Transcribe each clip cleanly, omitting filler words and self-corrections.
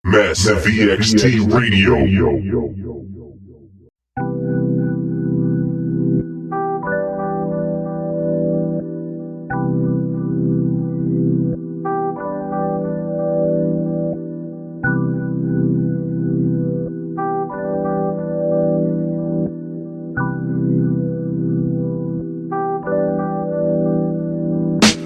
Massive EXT Radio.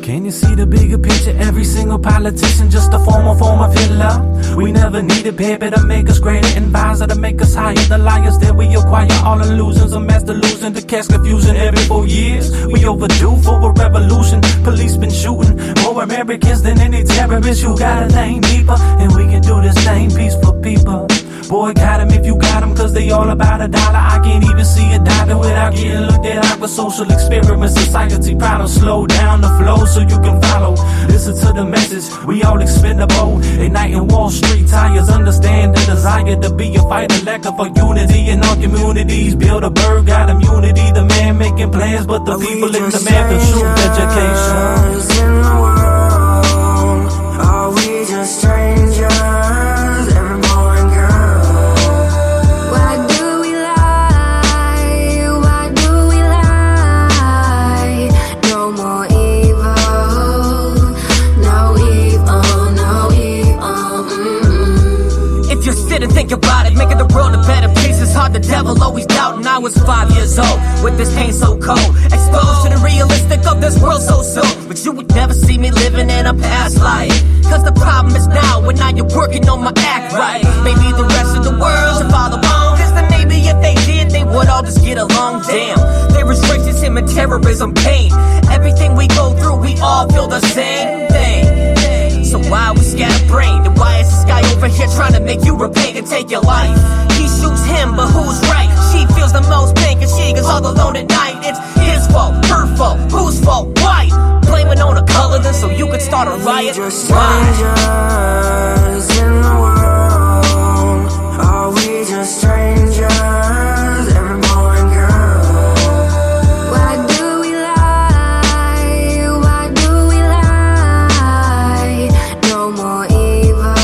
Can you see the bigger picture? Every single politician just a form of Hitler. We never needed paper to make us greater, advisor to make us higher. The liars that we acquire, all illusions, a mass delusion to cast confusion every 4 years. We overdue for a revolution. Police been shooting more Americans than any terrorist. You gotta think deeper, and we can do this thing peaceful, people. Boycott them if you got them, cause they all about $1. I can't even see a doctor without getting looked at out with social experiments. Society problems, slow down the flow so you can follow. Listen to the message, we all expendable. Igniting Wall Street tires, understand the desire to be a fighter. Lack of unity in our communities. Build a bird, got immunity. The man making plans, but the people in the man for truth education. In the world, are we just strangers? Think about it, making the world a better place is hard. The devil always doubting. I was 5 years old with this pain so cold, exposed to the realistic of this world so soon. But you would never see me living in a past life, cause the problem is now, when now you're working on my act right. Maybe the rest of the world should follow on, cause then maybe if they did, they would all just get along. Damn, there is racism and terrorism, pain. Everything we go through, we all feel the same thing. So why we scatterbrained? And why is this guy over here trying to make you repay to take your life? He shoots him, but who's right? She feels the most pain cause she gets all alone at night. It's his fault, her fault, whose fault? Why? Blaming on a color then so you could start a riot? We just strangers in the world. Are we just strangers? Every boy and girl. Why do we lie? Why do we lie? No more evil.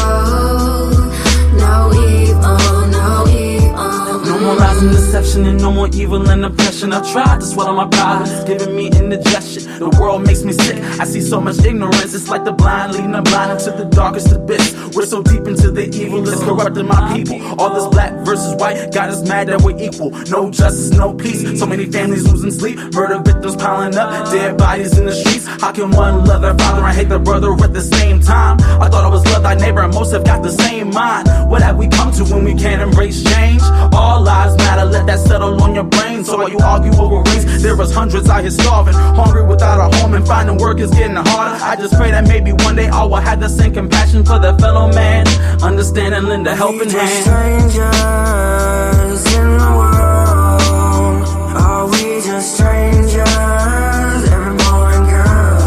No evil, no evil. No more lies and deception, and no more evil and oppression. I tried to swallow my problems, giving me indigestion. The world makes me sick, I see so much ignorance. It's like the blind leading the blind into the darkest abyss. We're so deep into the evil, it's corrupting my people. All this black versus white, got us mad that we're equal. No justice, no peace, so many families losing sleep. Murder victims piling up, dead bodies in the streets. How can one love their father and hate their brother at the same time? I thought I was love thy neighbor and most have got the same mind. What have we come to when we can't embrace change? All lives matter, let that settle on your brain. So while you argue over race, there was hundreds out here starving, hungry without a home, and finding work is getting harder. I just pray that maybe one day all will have the same compassion for their fellow man, understand and lend a helping hand. Strangers in the world. Are we just strangers? Every boy and girl.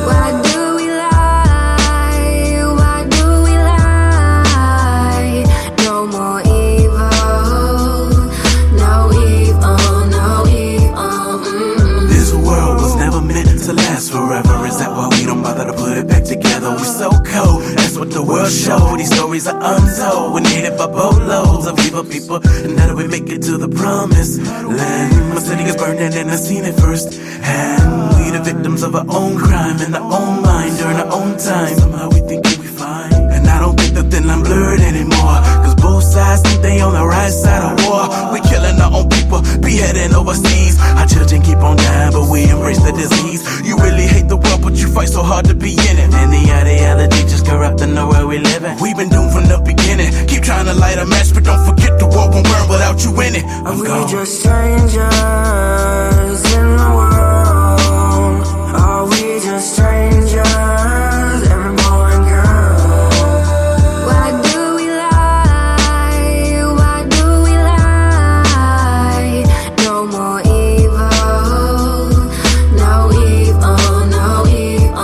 Why do we lie? Why do we lie? No more evil. No evil, no evil. This world was never meant to last forever. Is that why we don't bother to put it back together? We're so cold, that's what the world showed. These stories are untold. We're needed by boatloads of evil people, and how do we make it to the promised land? My city gets burned down and I seen it first hand. We the victims of our own crime in our own mind during our own time. Somehow we think we fine, and I don't think that then I'm blurred anymore, cause both sides think they on the right side of war. We killing our own people, beheading overseas. Our children keep on dying, but we embrace the disease. You really hate the world, but you fight so hard to be in it. And the ideology just corrupting the world we live in. We've been doomed from the beginning. Keep trying to light a match, but don't forget the world won't burn without you in it. Are we just strangers in the world? Are we just strangers? Every boy and girl. Why do we lie? Why do we lie? No more evil. No evil, no evil.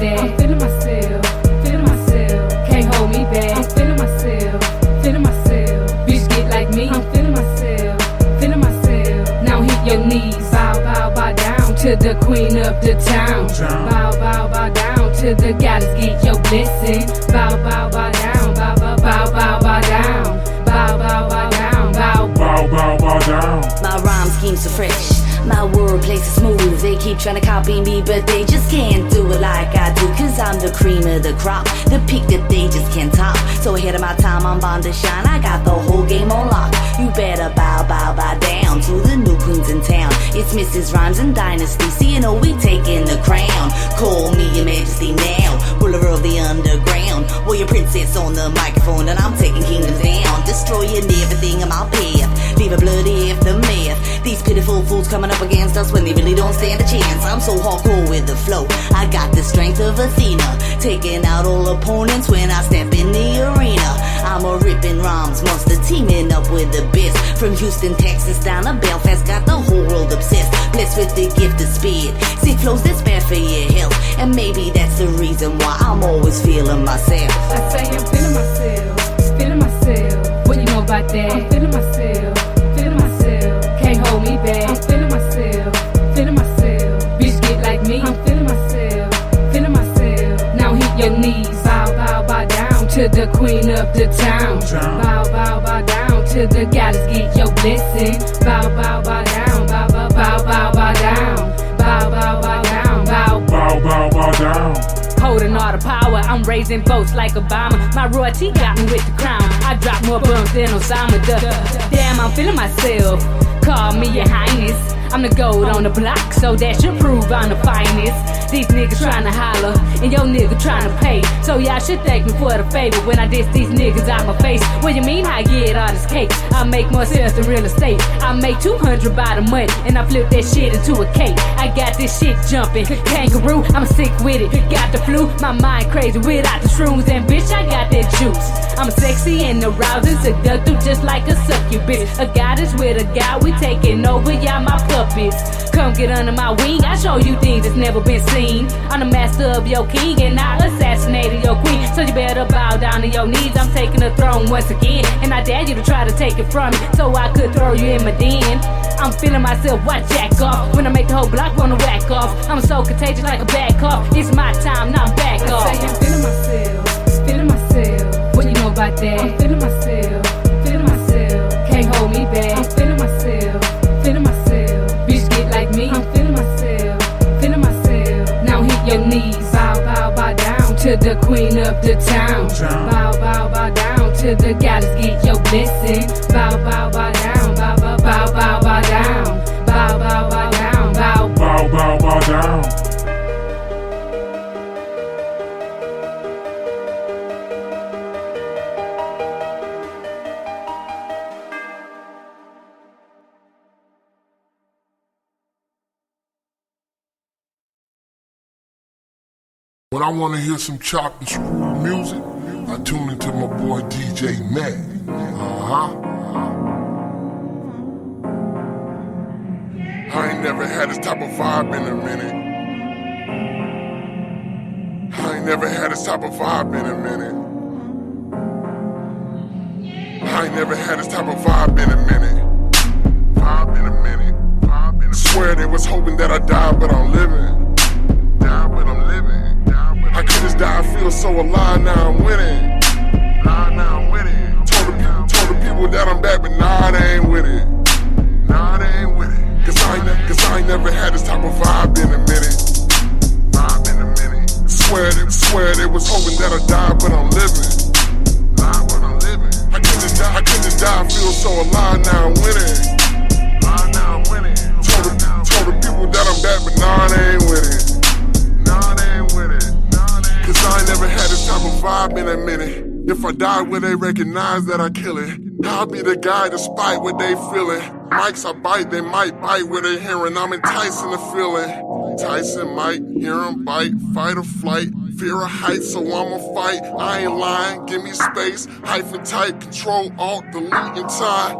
that. I'm feeling myself, feeling myself. Can't hold me back. I'm feeling myself, feeling myself. Bitch get like me. I'm feeling myself, feeling myself. Now hit your knees. Bow, bow, bow down to the queen of the town. Bow, bow, bow down to the goddess. Get your blessing. Bow, bow, bow down. Bow, bow, bow, bow, bow down. Bow, bow, bow down. Bow, bow, bow, bow down. My rhyme schemes so fresh. My wordplay so smooth. They keep trying to copy me, but they just can't do it like I do. Cause I'm the cream of the crop, the peak that they just can't top. So ahead of my time, I'm bound to shine. I got the whole game on lock. You better bow, bow, bow down to the new queens in town. It's Mrs. Rhymes and Dynasty, so you know we taking the crown. Call me your majesty now, ruler of the underground. Warrior princess on the microphone, and I'm taking kingdoms down. Destroying everything in my path, leave a bloody aftermath. These pitiful fools coming up against us when they really don't stand a chance. I'm so hardcore with the flow, I got the strength of Athena, taking out all opponents when I step in the arena. I'm a ripping rhymes monster, teaming up with the best. From Houston, Texas down to Belfast, got the whole world obsessed. Blessed with the gift of speed, sick flows that's bad for your health. And maybe that's the reason why I'm always feeling myself. I say I'm feeling myself, feeling myself. What you know about that? I'm feeling myself, feeling myself. Can't hold me back. I'm feeling myself, feeling myself. Bitch get like me. I'm feeling myself, feeling myself. Now hit your knees. Bow, bow, bow down to the queen of the town. Bow, bow, bow down to the goddess. Get your blessing. Bow, bow, bow down. Bow, bow, bow, bow, bow down. Bow, bow, bow down. Bow, bow, bow, bow down. Holding all the power, I'm raising votes like Obama. My royalty got me with the crown. I drop more bums than Osama. Damn, I'm feeling myself. Call me your highness. I'm the gold on the block, so that should prove I'm the finest. These niggas tryna holler, and your nigga tryna pay. So y'all should thank me for the favor when I diss these niggas out my face. What you mean I get all this cake? I make more sense than real estate. I make 200 by the month, and I flip that shit into a cake. I got this shit jumping, kangaroo, I'm sick with it. Got the flu, my mind crazy without the shrooms, and bitch I got that juice. I'm sexy and arousing, seductive just like a succubus. A goddess with a guy, we taking over, y'all my puppets. Come get under my wing, I show you things that's never been seen. I'm the master of your king and I'll assassinate your queen. So you better bow down to your knees, I'm taking the throne once again. And I dare you to try to take it from me, so I could throw you in my den. I'm feeling myself, what jack off? When I make the whole block wanna whack off. I'm so contagious like a bad cough. It's my time, now I'm back off. I say I'm feeling myself, feeling myself. What you know about that? I'm feeling myself, feeling myself. Can't hold me back. I'm feeling myself, feeling myself. Bitch get like me. I'm feeling myself, feeling myself. Now hit your knees. Bow, bow, bow down to the queen of the town. Bow, bow, bow down to the goddess. Get your blessing. Bow, bow, bow down. Bow, bow, bow, bow, bow down. Bow, bow, bow down. Bow, bow, bow, bow down. When I want to hear some chop and screw music, I tune into my boy DJ Mac. I ain't never had this type of vibe in a minute. I ain't never had this type of vibe in a minute. I ain't never had this type of vibe in a minute. Vibe in a minute. Vibe in a minute. Swear they was hoping that I died, but I'm living. Died, but I'm living. I could just die, I feel so alive, now I'm winning. Now I'm winning. Told the people that I'm back, but nah, they ain't with it. Nah, they ain't with it. Cause I ain't never had this type of vibe in a minute. Vibe in a minute. Swear they was hoping that I died, but I'm living. Live, but I'm living. I could just die, I feel so alive, now I'm winning. Now I'm winning. Told the people that I'm back, but nah, they ain't with it. Nah, they ain't with it. Cause I ain't never had this type of vibe in a minute. If I die, will they recognize that I kill it? I'll be the guy despite what they feeling. Mics I bite, they might bite what they hearing. I'm enticing the feeling. Tyson might hear them bite, fight or flight. Fear of heights, so I'ma fight. I ain't lying, give me space. Hyphen type, control, alt, delete, and tie.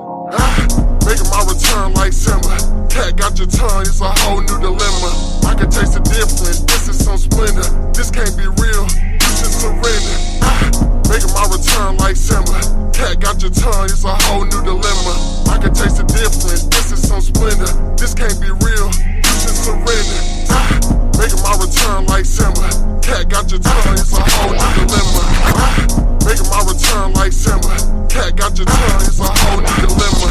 Making my return like Simba. Cat got your tongue, it's a whole new dilemma. I can taste the difference, this is some splendor. This can't be real, you should surrender. Making my return like Simba. Cat got your tongue, it's a whole new dilemma. I can taste the difference, this is some splendor. This can't be real, you should surrender. Making my return like Simba. Cat got your tongue, it's a whole new dilemma. Making my return like Simba. Cat got your tongue, it's a whole new dilemma.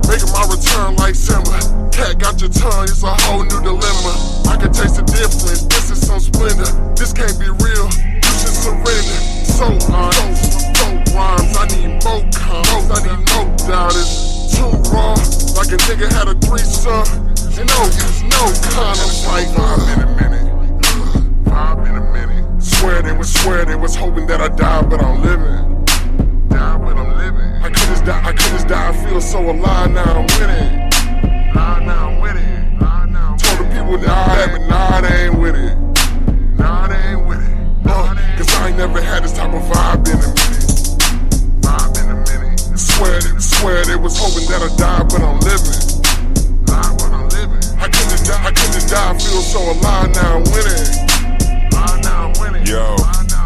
Making my return like Simba. Cat got your tongue, it's a whole new dilemma. I can taste the difference, this is some splendor. This can't be real, you should surrender. So rhymes, I need more combos, I need no doubters. Too raw, like a nigga had a threesome. And no use, no condoms. Like, Five in a minute. Swear they was hoping that I died, but I'm living. I couldn't just die, I feel so alive, now I'm winning. Told the people that, but nah, they ain't with it. Cause I ain't never had this type of vibe in a minute. Swear they was hoping that I died, but I'm living. I couldn't just die, I feel so alive, now I'm winning. Yo.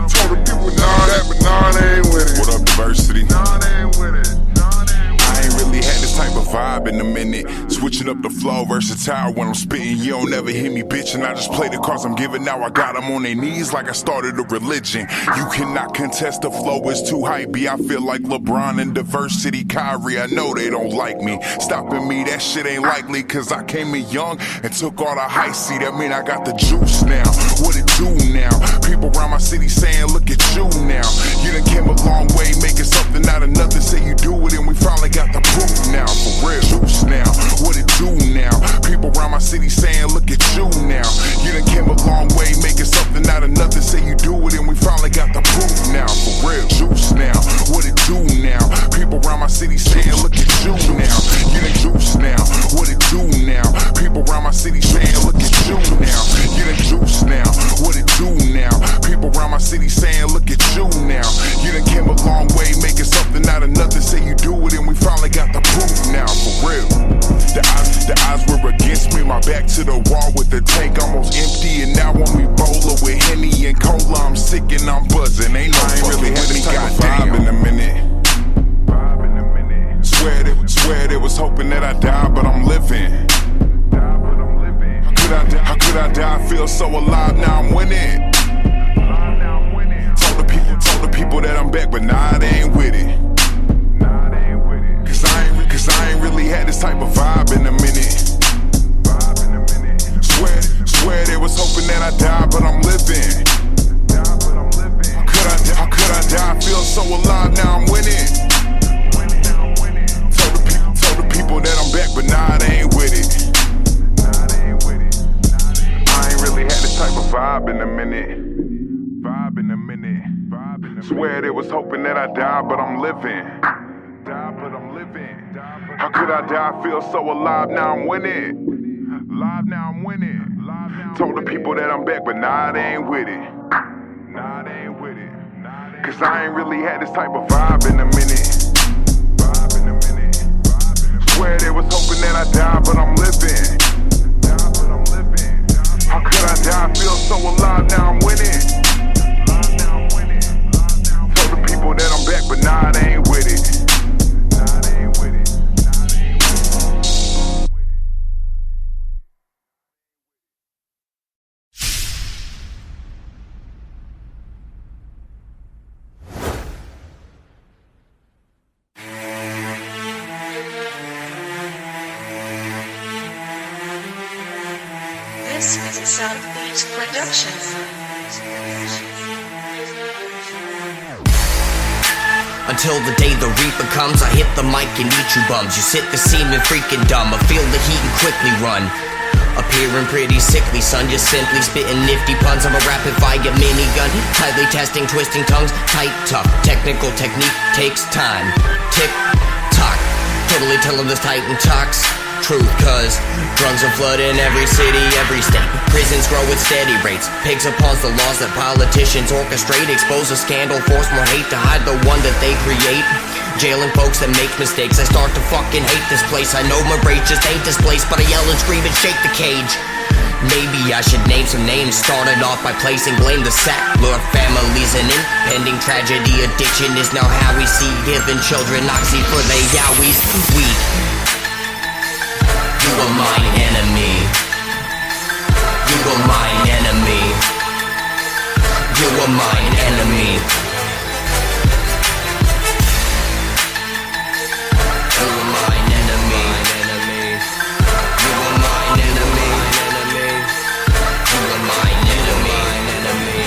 Told the people nah that, but nah, they ain't with it. What up, diversity? Nah, they ain't with it. I ain't really had this type of vibe in a minute. Switching up the flow, versatile when I'm spitting. You don't ever hear me bitching. I just play the cards I'm giving. Now I got them on their knees like I started a religion. You cannot contest the flow, it's too hypey. I feel like LeBron and diversity Kyrie. I know they don't like me. Stopping me, that shit ain't likely. Cause I came in young and took all the high. See, that mean I got the juice now. What it do now? People around my city saying, look at you now. You done came a long way, making something out of nothing. Say you do it and we finally got the proof now. For real, juice now. What it do now? People around my city saying, look at you now. You done came a long way, making something out of nothing. Say you do it and we finally got the proof now. For real, juice now. What it do now? People around my city saying, look at you now. You done juice now. What it do now? People around my city saying, look at you now. You done juice now. What it do now? People around my city saying, look at you now. You done came a long way, making something out of nothing. Say you do it and we finally got the proof now. For real. The odds were against me, my back to the wall with the tank almost empty. And now when we bowler with Henny and Cola, I'm sick and I'm buzzing. Ain't no really had this type of vibe in a minute. Swear they was hoping that I died, but I'm living. How could I die? I feel so alive, now I'm winning. Told the people that I'm back, but nah, they ain't with it. Cause I ain't really had this type of vibe in a minute. Swear they was hoping that I died, but I'm living. How could I die? I feel so alive, now I'm winning. Told the people that I'm back, but nah, they ain't with it. I ain't really had this type of vibe in a minute. Swear they was hoping that I died, but I'm living. How could I die? I feel so alive, now I'm winning. Told the people that I'm back, but nah, they ain't with it. Cause I ain't really had this type of vibe in a minute. Swear they was hoping that I died, but I'm living. How could I die? I feel so alive, now I'm winning. Told the people that I'm back, but nah, they ain't with it. This is a South Beach production. Until the day the reaper comes, I hit the mic and eat you bums. You sit the seeming freaking dumb, I feel the heat and quickly run. Appearing pretty sickly, son, just simply spitting nifty puns. I'm a rapid fire minigun, tightly testing, twisting tongues, tight, tough. Technical technique takes time. Tick, tock, totally tell them this Titan talks. Truth, cause drugs are flooding every city, every state. Prisons grow at steady rates. Pigs upon the laws that politicians orchestrate. Expose a scandal, force more hate to hide the one that they create. Jailing folks that make mistakes. I start to fucking hate this place. I know my rage just ain't displaced, but I yell and scream and shake the cage. Maybe I should name some names. Started off by placing blame. The Sackler family's an impending tragedy. Addiction is now how we see. Giving children oxy for they yowies. Weak. You are my enemy. You are my enemy. You are my enemy. You are my enemy. You are my enemy. You are my enemy.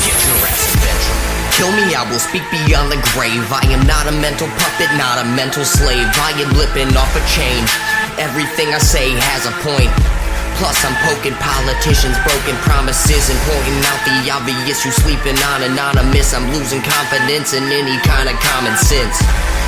Get your ass eventually. Kill me, I will speak beyond the grave. I am not a mental puppet, not a mental slave. I am blipping off a chain. Everything I say has a point. Plus I'm poking politicians, broken promises, and pointing out the obvious. You sleeping on anonymous. I'm losing confidence in any kind of common sense.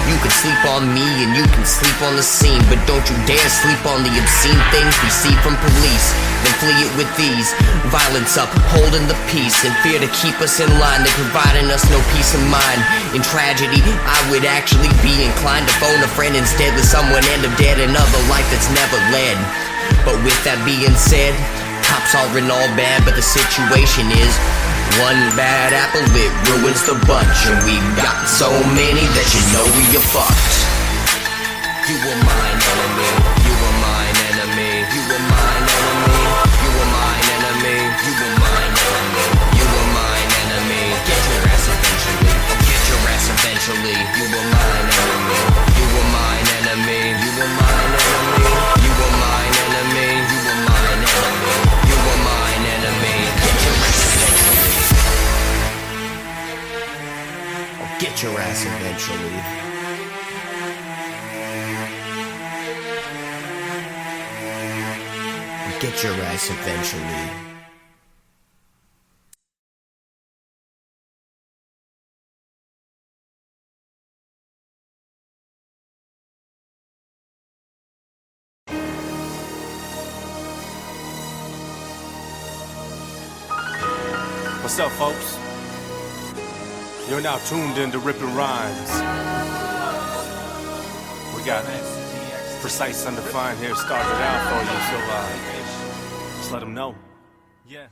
You can sleep on me and you can sleep on the scene, but don't you dare sleep on the obscene things we see from police. Then flee it with these. Violence up, holding the peace, and fear to keep us in line. They're providing us no peace of mind. In tragedy, I would actually be inclined to phone a friend instead. Let someone end up dead, another life that's never led. But with that being said, cops aren't all bad, but the situation is one bad apple, it ruins the bunch. And we got so many that you know we are fucked. You were mine enemy. You were mine enemy. You were mine enemy. You were mine enemy. You were mine enemy. You were mine enemy. Get your ass eventually. Get your ass eventually. You were mine enemy. You were mine enemy. You were mine enemy. You were mine enemy. You were mine enemy. You were mine enemy. Get your ass eventually. Get your ass eventually. Get your ass eventually. What's up, folks? You're now tuned into Rippin' Rhymes. We got Precise Undefined here started out for you, so just let them know. Yeah.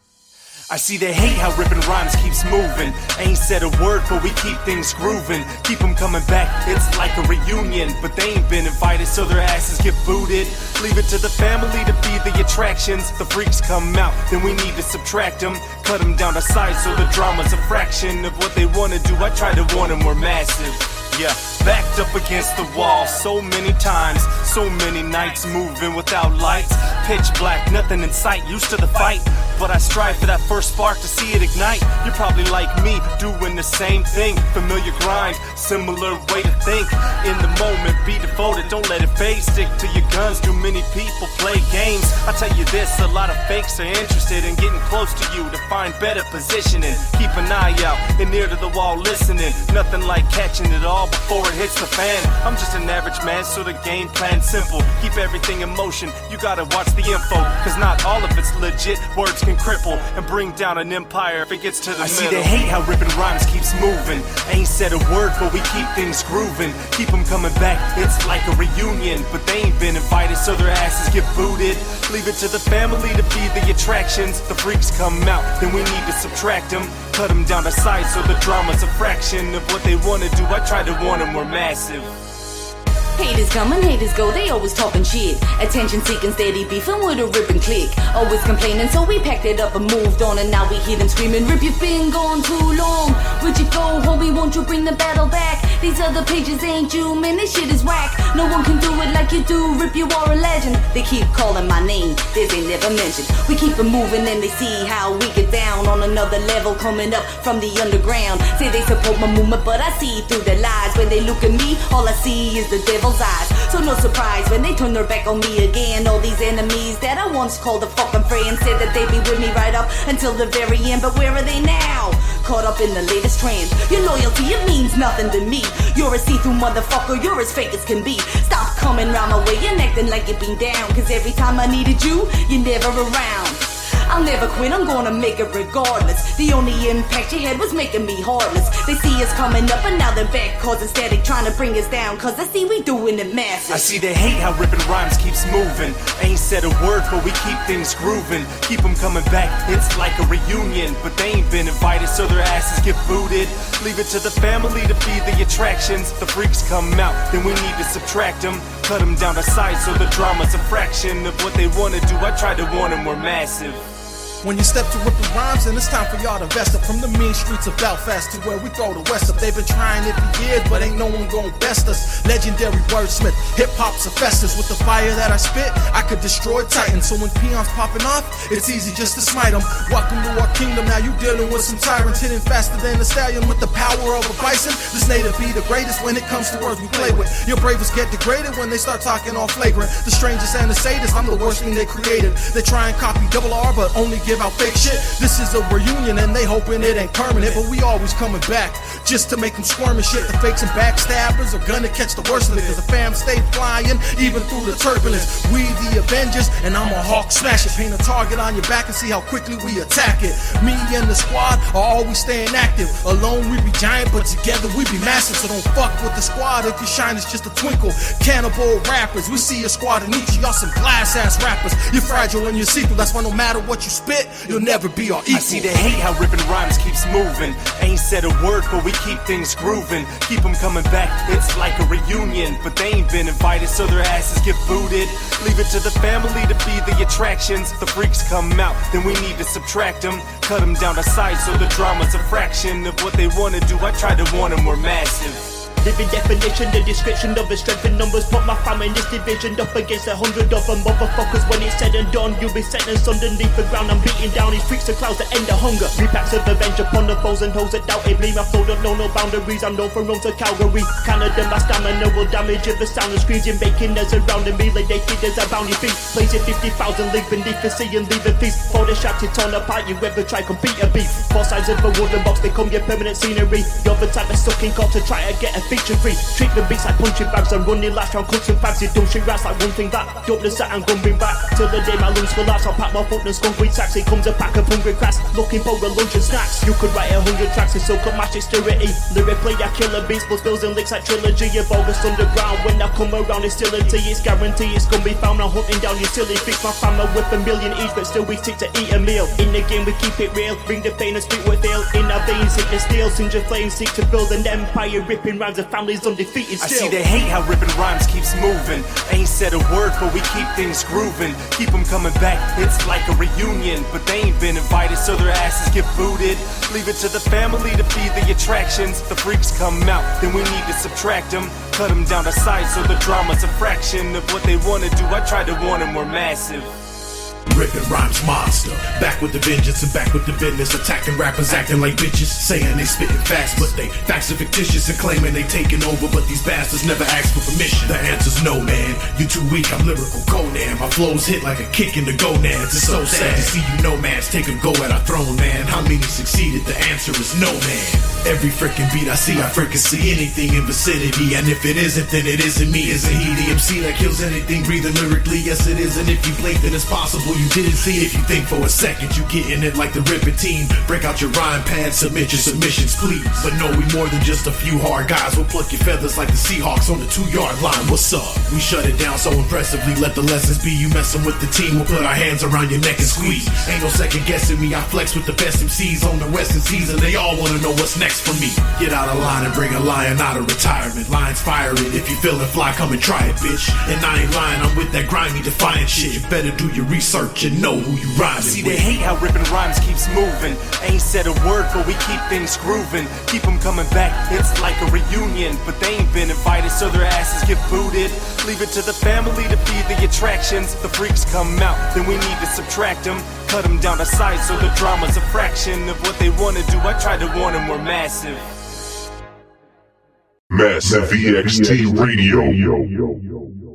I see they hate how Rippin' Rhymes keeps moving. Ain't said a word, but we keep things grooving. Keep them coming back, it's like a reunion. But they ain't been invited, so their asses get booted. Leave it to the family to be the attractions. The freaks come out, then we need to subtract them. Cut them down to size so the drama's a fraction of what they wanna do. I try to warn them we're massive. Yeah, backed up against the wall so many times, so many nights moving without lights. Pitch black, nothing in sight, used to the fight. But I strive for that first spark to see it ignite. You're probably like me, doing the same thing. Familiar grind, similar way to think. In the moment, be devoted, don't let it fade. Stick to your guns, too many people play games. I tell you this, a lot of fakes are interested in getting close to you to find better positioning. Keep an eye out and ear to the wall listening. Nothing like catching it all before it hits the fan. I'm just an average man, so the game plan's simple. Keep everything in motion, you gotta watch the info. Cause not all of it's legit, words can cripple and bring down an empire if it gets to the middle. I see they hate how Rippin' Rhymes keeps moving. Ain't said a word, but we keep things grooving. Keep them coming back, it's like a reunion. But they ain't been invited, so their asses get booted. Leave it to the family to be the attractions. The freaks come out, then we need to subtract them. Cut them down to size so the drama's a fraction of what they wanna do. I try to warn them we're massive. Haters come and haters go, they always talking shit. Attention seeking, steady beefing with a ripping click. Always complaining, so we packed it up and moved on. And now we hear them screaming, Rip, you've been gone too long. Where'd you go, homie, won't you bring the battle back? These other pages ain't you, man, this shit is whack. No one can do it like you do, Rip, you are a legend. They keep calling my name, this ain't never mentioned. We keep it moving and they see how we get down. On another level coming up from the underground. Say they support my movement, but I see through their lies. When they look at me, all I see is the devil's eyes. So no surprise when they turn their back on me again. All these enemies that I once called a fucking friend said that they'd be with me right up until the very end. But where are they now? Caught up in the latest trend. Your loyalty, it means nothing to me. You're a see-through motherfucker, you're as fake as can be. Stop coming round my way and acting like you've been down. Cause every time I needed you, you're never around. I'll never quit, I'm gonna make it regardless. The only impact you had was making me heartless. They see us coming up and now they're back, causing static, trying to bring us down, cause I see we doing it massive. I see they hate how ripping rhymes keeps moving. Ain't said a word, but we keep things grooving. Keep them coming back, it's like a reunion. But they ain't been invited, so their asses get booted. Leave it to the family to be the attractions. The freaks come out, then we need to subtract them. Cut them down to size, so the drama's a fraction of what they wanna do. I tried to warn them we're massive. When you step to ripping rhymes, and it's time for y'all to vest up. From the mean streets of Belfast to where we throw the West up. They've been trying it for years, but ain't no one gon' best us. Legendary wordsmith, hip-hop's a festus. With the fire that I spit, I could destroy titans. So when peons popping off, it's easy just to smite them. Welcome to our kingdom, now you dealing with some tyrants. Hitting faster than a stallion with the power of a bison. This native be the greatest when it comes to words we play with. Your bravest get degraded when they start talking all flagrant. The strangest and the sadist, I'm the worst thing they created. They try and copy double R, but only give out fake shit. This is a reunion and they hoping it ain't permanent, but we always coming back just to make them squirm and shit. The fakes and backstabbers are gonna catch the worst of it, cause the fam stay flying even through the turbulence. We the Avengers and I'm a hawk smash it. Paint a target on your back and see how quickly we attack it. Me and the squad are always staying active. Alone we be giant, but together we be massive. So don't fuck with the squad if your shine is just a twinkle. Cannibal rappers, we see a squad of each. Y'all some glass ass rappers. You're fragile and you're see-through. That's why no matter what you spit, you'll never be our equal. I see they hate how ripping rhymes keeps moving. Ain't said a word, but we keep things grooving. Keep them coming back, it's like a reunion. But they ain't been invited, so their asses get booted. Leave it to the family to be the attractions. The freaks come out, then we need to subtract them. Cut them down to size, so the drama's a fraction of what they wanna do. I tried to warn them we're massive. Living definition, the description of the strength in numbers. Put my fam in this division up against 100 of them motherfuckers. When it's said and done, you'll be sentenced underneath the ground. I'm beating down these freaks and clouds that end the hunger. Repacks of revenge upon the foes and hoes that doubted me. My flow don't know no boundaries. I'm known from Rome to Calgary. Canada, my stamina will damage if the sound of screams and bacon as surrounding me. Like they feed as a bounty feast. Placing 50,000 league beneath the sea and leave a feast. For the shot it torn apart, you ever try compete a beef. Four sides of a wooden box, they come your permanent scenery. You're the type of sucking cop to try to get a feature free. Treat the beats like punching bags and running last round cuts and fags. You don't shoot rats like one thing that dope the set and gun bring back. Till the day my lungs collapse, I'll pack my foot and skunk weed sacks. It comes a pack of hungry cracks, looking for a lunch and snacks. You could write 100 tracks and soak up my dexterity. Lyrically I kill a beats, plus bills and licks like trilogy. Of August underground, when I come around hostility, it's guaranteed it's gonna be found. I'm hunting down your silly freaks. My family with a million each, but still we stick to eat a meal. In the game we keep it real, bring the pain and speak with ill. In our veins hit the steel, singe your flames, seek to build an empire. Ripping rhymes, the family's undefeated still. I see they hate how ripping rhymes keeps moving. Ain't said a word, but we keep things grooving. Keep them coming back, it's like a reunion. But they ain't been invited, so their asses get booted. Leave it to the family to be the attractions. The freaks come out, then we need to subtract them. Cut them down to size, so the drama's a fraction of what they wanna do. I tried to warn them we're massive. Ripping rhymes monster, back with the vengeance and back with the business. Attacking rappers acting like bitches, saying they spitting fast, but they facts are fictitious and claiming they taking over. But these bastards never ask for permission. The answer's no, man, you too weak, I'm lyrical Conan. My flows hit like a kick in the gonads. It's so sad to see you nomads take a go at our throne, man. How many succeeded? The answer is no, man. Every freaking beat I see, I freaking see anything in vicinity. And if it isn't, then it isn't me. Isn't he the MC that kills anything breathing lyrically? Yes it is, and if you blink then it's possible you didn't see. If you think for a second, you getting it like the ripping team. Break out your rhyme pad, submit your submissions, please. But no, we more than just a few hard guys. We'll pluck your feathers like the Seahawks on the 2-yard line. What's up? We shut it down so impressively. Let the lessons be. You messing with the team, we'll put our hands around your neck and squeeze. Ain't no second guessing me. I flex with the best MCs on the Western seas, and they all wanna know what's next for me. Get out of line and bring a lion out of retirement. Lions firing. If you feeling fly, come and try it, bitch. And I ain't lying, I'm with that grimy defiant shit. You better do your research and know who you rhyming See with. they hate how ripping rhymes keeps moving. Ain't said a word, but we keep things grooving. Keep them coming back, it's like a reunion. But they ain't been invited, so their asses get booted. Leave it to the family to be the attractions. The freaks come out, then we need to subtract them. Cut them down to size, so the drama's a fraction of what they wanna do. I tried to warn them we're massive. Massive EXT Radio.